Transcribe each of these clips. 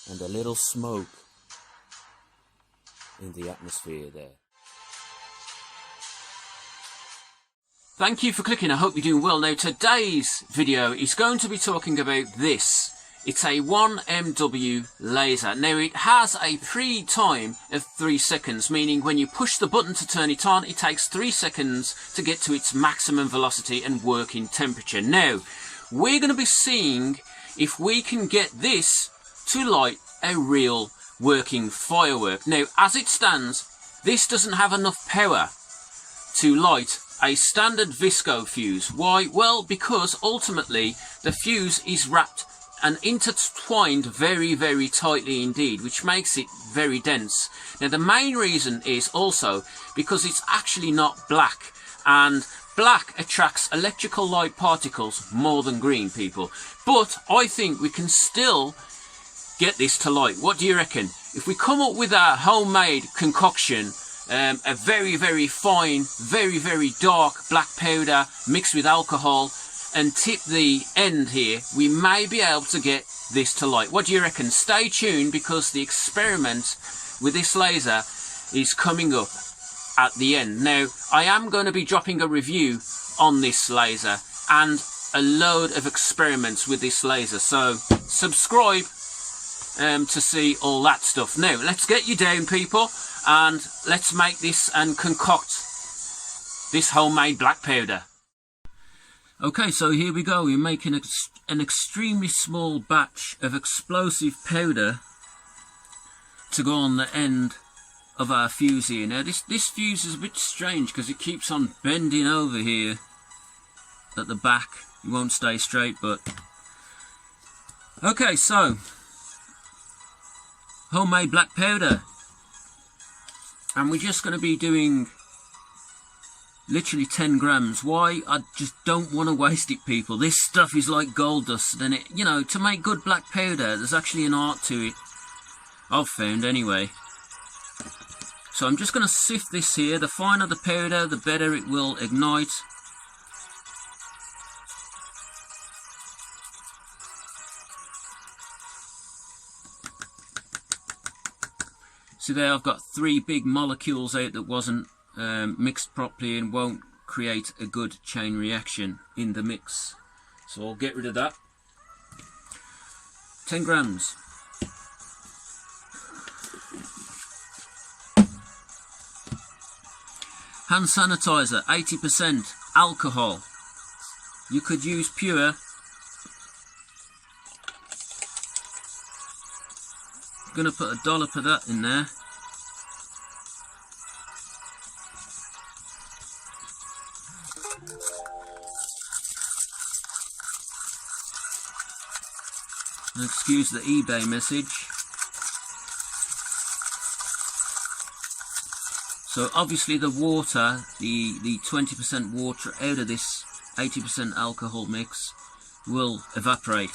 and a little smoke in the atmosphere there. Thank you for clicking. I hope you're doing well. Now today's video is going to be talking about this. It's a 1MW laser. Now it has a pre-time of 3 seconds, meaning when you push the button to turn it on, it takes 3 seconds to get to its maximum velocity and working temperature. Now, we're going to be seeing if we can get this to light a real working firework. Now, as it stands, this doesn't have enough power to light a standard visco fuse. Why? Well, because ultimately the fuse is wrapped and intertwined very, very tightly indeed, which makes it very dense. Now, the main reason is also because it's actually not black, and black attracts electrical light particles more than green, people. But I think we can still get this to light. What do you reckon? If we come up with a homemade concoction, a very, very fine, very, very dark black powder mixed with alcohol, and tip the end here, we may be able to get this to light. What do you reckon? Stay tuned, because the experiment with this laser is coming up at the end. Now, I am going to be dropping a review on this laser and a load of experiments with this laser, so subscribe to see all that stuff. Now, let's get you down, people, and let's make this and concoct this homemade black powder. Okay, so here we go. We're making an extremely small batch of explosive powder to go on the end of our fuse here. Now, this fuse is a bit strange because it keeps on bending over here at the back. It won't stay straight, but... Okay, so... homemade black powder. And we're just going to be doing literally 10 grams. Why? I just don't want to waste it, people. This stuff is like gold dust, and it, you know, to make good black powder, there's actually an art to it. I've found anyway. So I'm just going to sift this here. The finer the powder, the better it will ignite. See there, I've got 3 big molecules out that wasn't mixed properly and won't create a good chain reaction in the mix. So I'll get rid of that. 10 grams. Hand sanitizer, 80% alcohol. You could use pure. I'm going to put a dollop of that in there. Excuse the eBay message. So obviously the water, the 20% water out of this 80% alcohol mix will evaporate.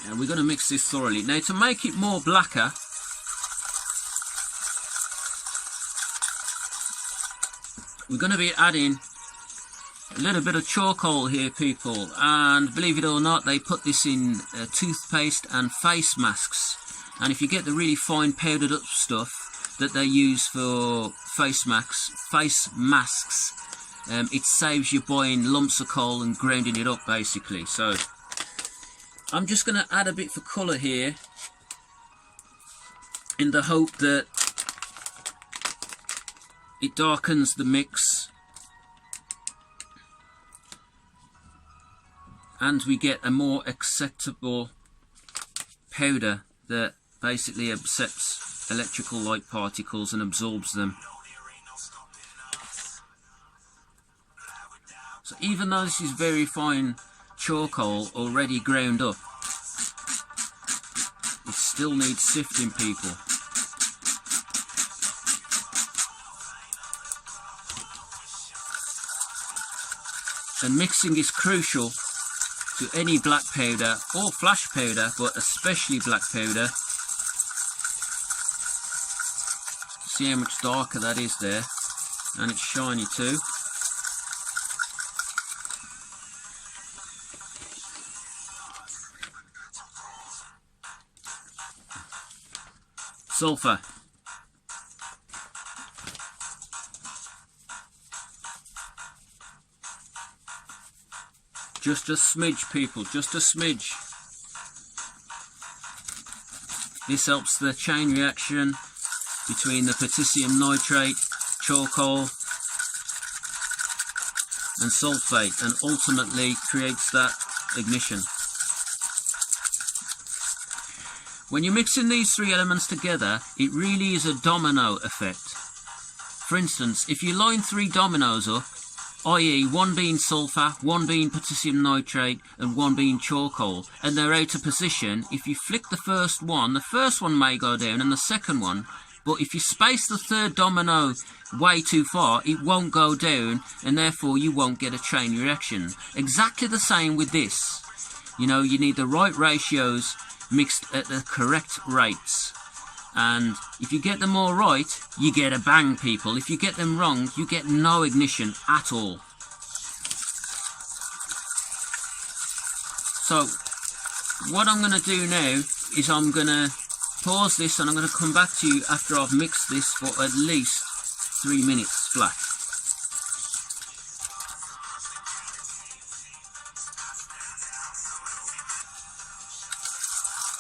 And we're going to mix this thoroughly. Now, to make it more blacker, we're going to be adding a little bit of charcoal here, people, and believe it or not, they put this in toothpaste and face masks. And if you get the really fine powdered up stuff that they use for face masks, it saves you buying lumps of coal and grinding it up, basically. So I'm just going to add a bit for colour here, in the hope that it darkens the mix and we get a more acceptable powder that basically accepts electrical light particles and absorbs them. So even though this is very fine charcoal already ground up, it still needs sifting, people. And mixing is crucial to any black powder or flash powder, but especially black powder. See how much darker that is there, and it's shiny too. sulfur. Just a smidge, people, just a smidge. This helps the chain reaction between the potassium nitrate, charcoal and sulfate, and ultimately creates that ignition. When you're mixing these three elements together, it really is a domino effect. For instance, if you line 3 dominoes up, i.e. one being sulfur, one being potassium nitrate and one being charcoal, and they're out of position, if you flick the first one may go down and the second one, but if you space the third domino way too far, it won't go down and therefore you won't get a chain reaction. Exactly the same with this. You know, you need the right ratios mixed at the correct rates. And if you get them all right, you get a bang, people. If you get them wrong, you get no ignition at all. So, what I'm going to do now is I'm going to pause this and I'm going to come back to you after I've mixed this for at least 3 minutes flat.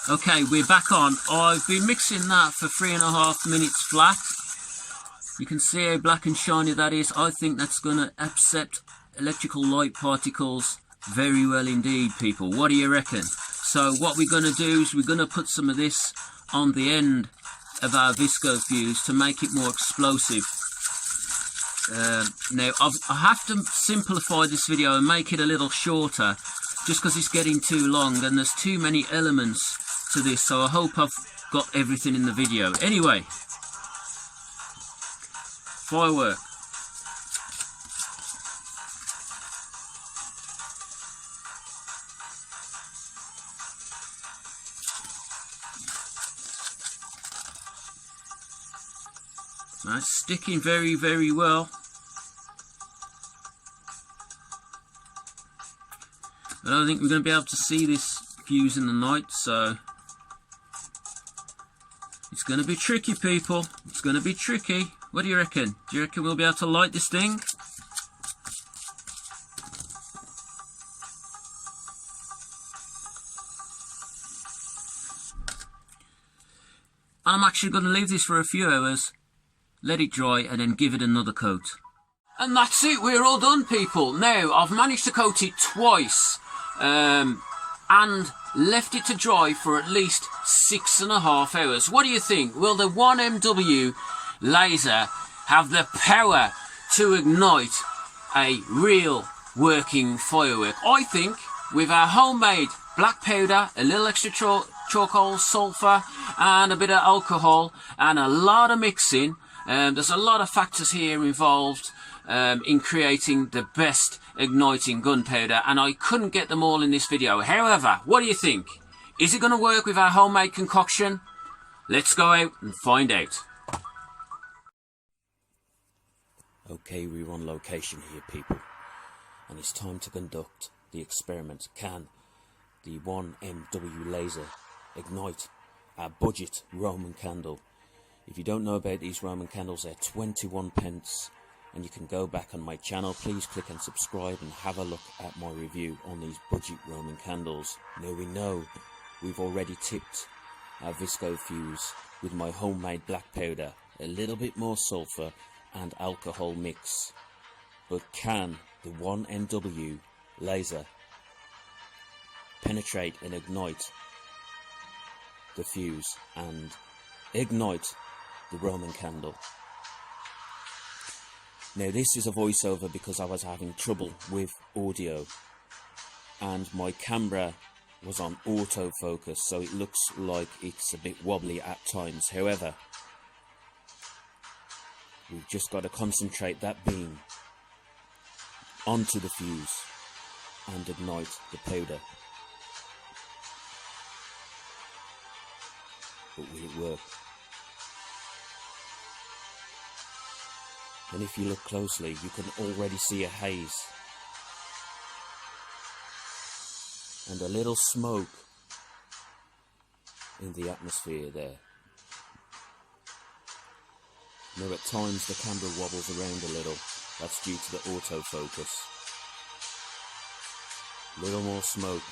Okay, we're back on. I've been mixing that for 3.5 minutes flat. You can see how black and shiny that is. I think that's going to accept electrical light particles very well indeed, people. What do you reckon? So what we're going to do is we're going to put some of this on the end of our visco fuse to make it more explosive. Now, I have to simplify this video and make it a little shorter just because it's getting too long and there's too many elements to this, so I hope I've got everything in the video. Anyway, firework. That's sticking very, very well. I don't think we're going to be able to see this fuse in the night, so it's going to be tricky, people. It's going to be tricky. What do you reckon? Do you reckon we'll be able to light this thing? And I'm actually going to leave this for a few hours, let it dry, and then give it another coat. And that's it, we're all done, people. Now, I've managed to coat it twice, and left it to dry for at least 6.5 hours. What do you think? Will the 1MW Lazer have the power to ignite a real working firework? I think with our homemade black powder, a little extra charcoal, sulfur and a bit of alcohol and a lot of mixing, there's a lot of factors here involved in creating the best igniting gunpowder, and I couldn't get them all in this video. However, what do you think? Is it going to work with our homemade concoction? Let's go out and find out. Okay, we're on location here, people, and it's time to conduct the experiment. Can the 1MW Lazer ignite our budget Roman candle? If you don't know about these Roman candles, they're 21 pence, and you can go back on my channel. Please click and subscribe and have a look at my review on these budget Roman candles. Now we know we've already tipped our visco fuse with my homemade black powder, a little bit more sulfur and alcohol mix. But can the 1MW Lazer penetrate and ignite the fuse and ignite the Roman candle? Now this is a voiceover because I was having trouble with audio and my camera was on autofocus, so it looks like it's a bit wobbly at times. However, we've just got to concentrate that beam onto the fuse and ignite the powder. But will it work? And if you look closely, you can already see a haze and a little smoke in the atmosphere there. Now at times the camera wobbles around a little, that's due to the autofocus. Little more smoke.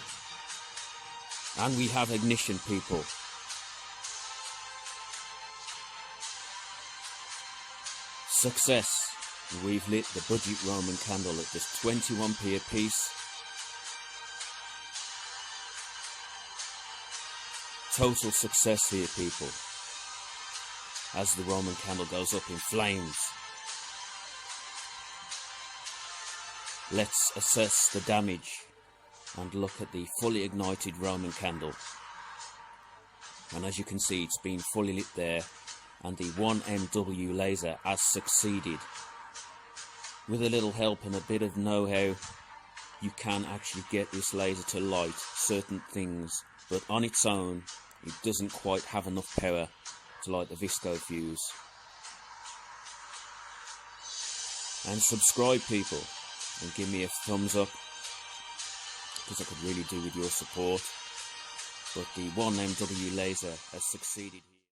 And we have ignition, people. Success. We've lit the budget Roman candle at just 21p a piece. Total success here, people. As the Roman candle goes up in flames. Let's assess the damage and look at the fully ignited Roman candle. And as you can see, it's been fully lit there, and the 1MW laser has succeeded. With a little help and a bit of know-how, you can actually get this laser to light certain things, but on its own it doesn't quite have enough power to light the visco fuse. And subscribe, people, and give me a thumbs up, because I could really do with your support. But the 1MW laser has succeeded here.